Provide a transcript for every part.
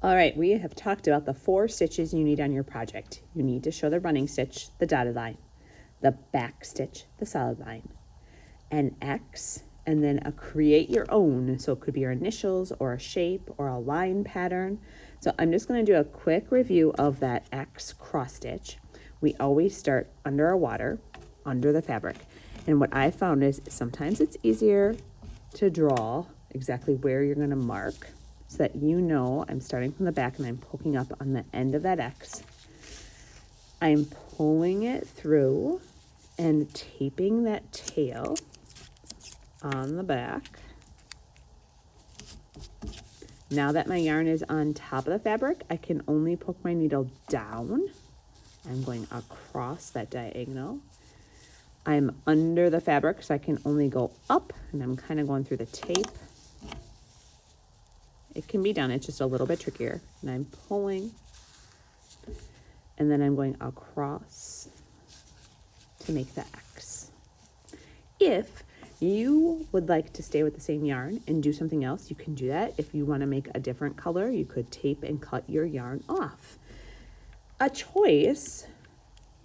All right, we have talked about the 4 stitches you need on your project. You need to show the running stitch, the dotted line, the back stitch, the solid line, an X, and then a create your own. So it could be your initials or a shape or a line pattern. So I'm just going to do a quick review of that X cross stitch. We always start under our water, under the fabric. And what I found is sometimes it's easier to draw exactly where you're going to mark, so that you know I'm starting from the back and I'm poking up on the end of that X. I'm pulling it through and taping that tail on the back. Now that my yarn is on top of the fabric, I can only poke my needle down. I'm going across that diagonal. I'm under the fabric, so I can only go up, and I'm kind of going through the tape. It can be done, it's just a little bit trickier. And I'm pulling, and then I'm going across to make the X. If you would like to stay with the same yarn and do something else, you can do that. If you want to make a different color, you could tape and cut your yarn off. A choice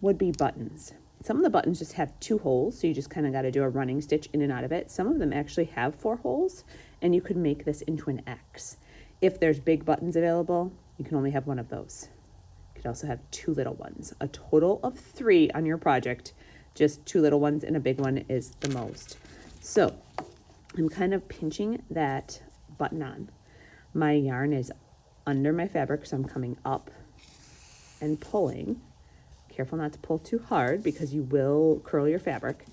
would be buttons. Some of the buttons just have 2 holes, so you just kind of got to do a running stitch in and out of it. Some of them actually have 4 holes, and you could make this into an X. If there's big buttons available, you can only have 1 of those. You could also have 2 little ones. A total of 3 on your project. Just 2 little ones and a big one is the most. So I'm kind of pinching that button on. My yarn is under my fabric, so I'm coming up and pulling. Careful not to pull too hard because you will curl your fabric.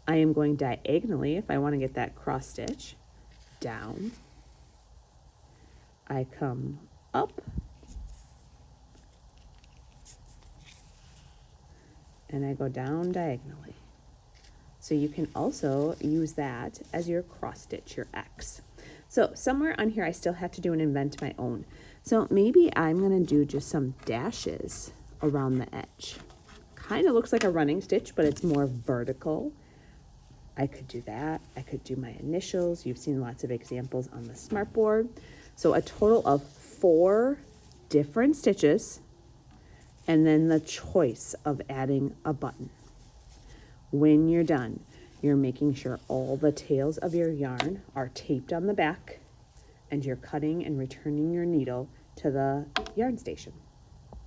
I am going diagonally if I want to get that cross stitch down. I come up and I go down diagonally. So you can also use that as your cross stitch, your X. So somewhere on here I still have to do an invent my own. So maybe I'm going to do just some dashes around the edge. Kind of looks like a running stitch, but it's more vertical. I could do that. I could do my initials. You've seen lots of examples on the smartboard. So a total of 4 different stitches, and then the choice of adding a button. When you're done, you're making sure all the tails of your yarn are taped on the back, and you're cutting and returning your needle to the yarn station.